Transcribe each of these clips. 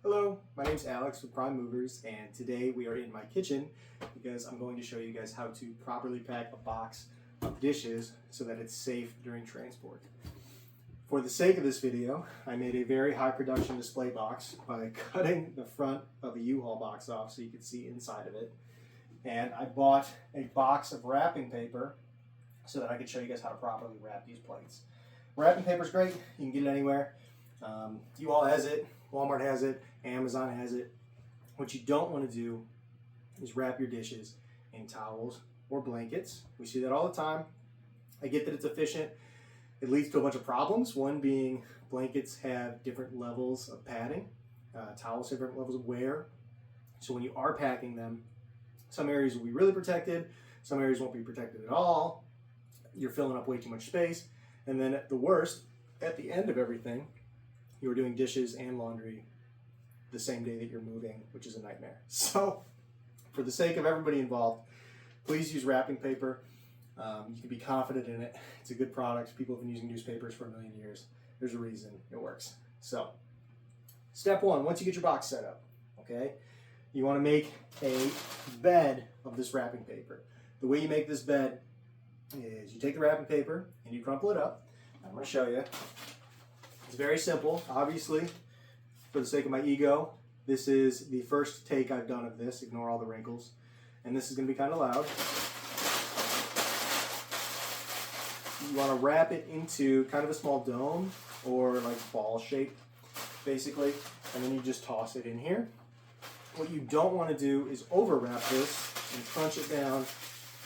Hello, my name is Alex with Prime Movers, and today we are in my kitchen because I'm going to show you guys how to properly pack a box of dishes so that it's safe during transport. For the sake of this video, I made a very high production display box by cutting the front of a U-Haul box off so you could see inside of it. And I bought a box of wrapping paper so that I could show you guys how to properly wrap these plates. Wrapping paper is great, you can get it anywhere. U-Haul has it, Walmart has it, Amazon has it. What you don't want to do is wrap your dishes in towels or blankets. We see that all the time. I get that it's efficient. It leads to a bunch of problems. One being blankets have different levels of padding. Towels have different levels of wear. So when you are packing them, some areas will be really protected, some areas won't be protected at all. You're filling up way too much space. And then at the worst, at the end of everything, you're doing dishes and laundry the same day that you're moving, which is a nightmare. So for the sake of everybody involved, please use wrapping paper. You can be confident in it. It's a good product. People have been using newspapers for a million years. There's a reason it works. So step one, once you get your box set up, okay, you want to make a bed of this wrapping paper. The way you make this bed is you take the wrapping paper and you crumple it up. I'm going to show you. It's very simple. Obviously, for the sake of my ego, this is the first take I've done of this. Ignore all the wrinkles. And this is going to be kind of loud. You want to wrap it into kind of a small dome or like ball shape, basically. And then you just toss it in here. What you don't want to do is overwrap this and crunch it down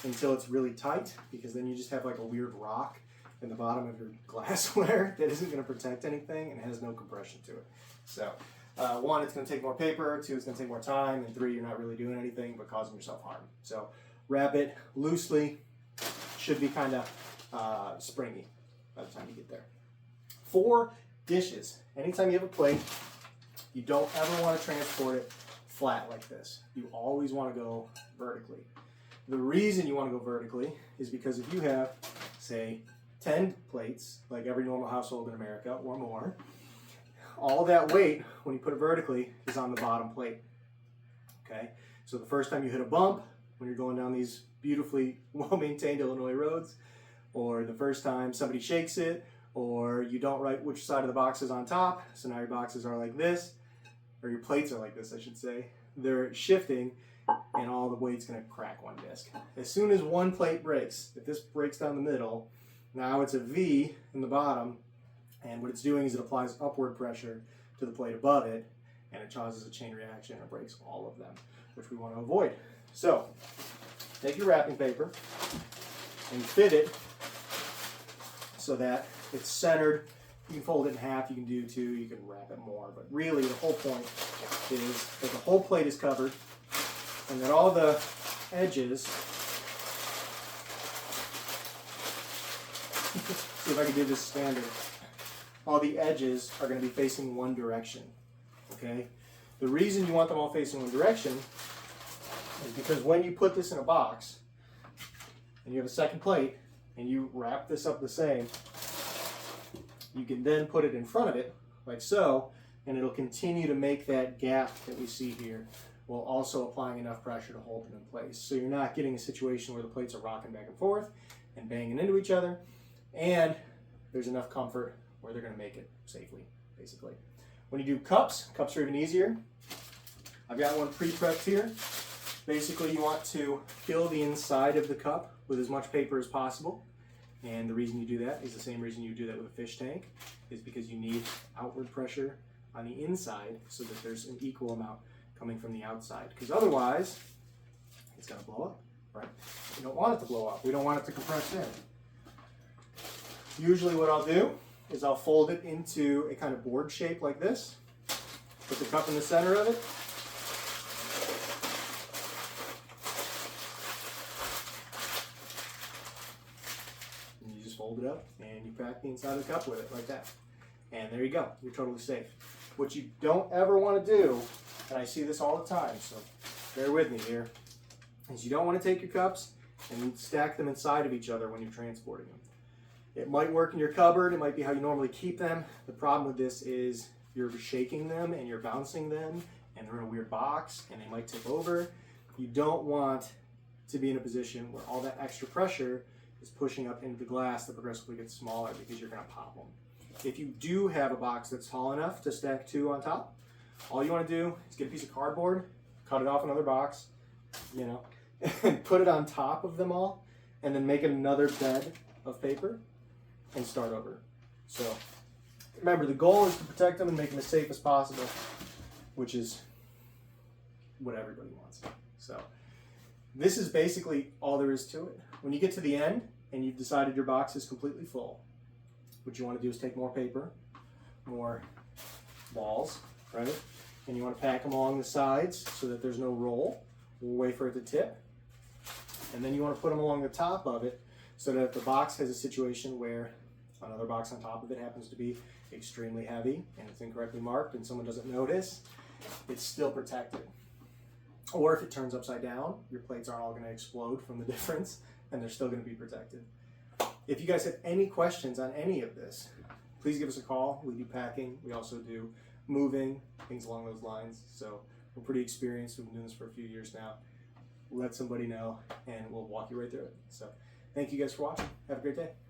until it's really tight, because then you just have like a weird rock in the bottom of your glassware that isn't going to protect anything and has no compression to it. So one, it's going to take more paper, two, it's going to take more time, and three, you're not really doing anything but causing yourself harm. So wrap it loosely, should be kind of springy by the time you get there. For dishes, anytime you have a plate, you don't ever want to transport it flat like this. You always want to go vertically. The reason you want to go vertically is because if you have, say, 10 plates, like every normal household in America or more, all that weight, when you put it vertically, is on the bottom plate. Okay? So the first time you hit a bump, when you're going down these beautifully well-maintained Illinois roads, or the first time somebody shakes it, or you don't write which side of the box is on top, so now your boxes are like this, or your plates are like this, I should say, they're shifting, and all the weight's going to crack one disc. As soon as one plate breaks, if this breaks down the middle, now it's a V in the bottom, and what it's doing is it applies upward pressure to the plate above it, and it causes a chain reaction and breaks all of them, which we want to avoid. So, take your wrapping paper and fit it so that it's centered. You can fold it in half, you can do two, you can wrap it more, but really the whole point is that the whole plate is covered and that all the edges, see if I can do this standard, all the edges are going to be facing one direction, okay? The reason you want them all facing one direction is because when you put this in a box and you have a second plate and you wrap this up the same, you can then put it in front of it like so, and it'll continue to make that gap that we see here while also applying enough pressure to hold it in place. So you're not getting a situation where the plates are rocking back and forth and banging into each other, and there's enough comfort where they're going to make it safely, basically. When you do cups, cups are even easier. I've got one pre-prepped here. Basically, you want to fill the inside of the cup with as much paper as possible. And the reason you do that is the same reason you do that with a fish tank, is because you need outward pressure on the inside so that there's an equal amount coming from the outside. Because otherwise, it's going to blow up, right? We don't want it to blow up. We don't want it to compress in. Usually what I'll do is I'll fold it into a kind of board shape like this, put the cup in the center of it, and you just fold it up and you pack the inside of the cup with it like that. And there you go, you're totally safe. What you don't ever want to do, and I see this all the time, so bear with me here, is you don't want to take your cups and stack them inside of each other when you're transporting them. It might work in your cupboard, it might be how you normally keep them. The problem with this is you're shaking them and you're bouncing them and they're in a weird box and they might tip over. You don't want to be in a position where all that extra pressure is pushing up into the glass that progressively gets smaller because you're going to pop them. If you do have a box that's tall enough to stack 2 on top, all you want to do is get a piece of cardboard, cut it off another box, you know, and put it on top of them all, and then make another bed of paper and start over. So remember, the goal is to protect them and make them as safe as possible, which is what everybody wants. So this is basically all there is to it. When you get to the end and you've decided your box is completely full, what you want to do is take more paper, more balls, right? And you want to pack them along the sides so that there's no roll. We'll wait for it to tip. And then you want to put them along the top of it so that if the box has a situation where another box on top of it happens to be extremely heavy and it's incorrectly marked and someone doesn't notice, it's still protected. Or if it turns upside down, your plates aren't all going to explode from the difference and they're still going to be protected. If you guys have any questions on any of this, please give us a call. We do packing. We also do moving, things along those lines. So we're pretty experienced. We've been doing this for a few years now. Let somebody know and we'll walk you right through it. So thank you guys for watching. Have a great day.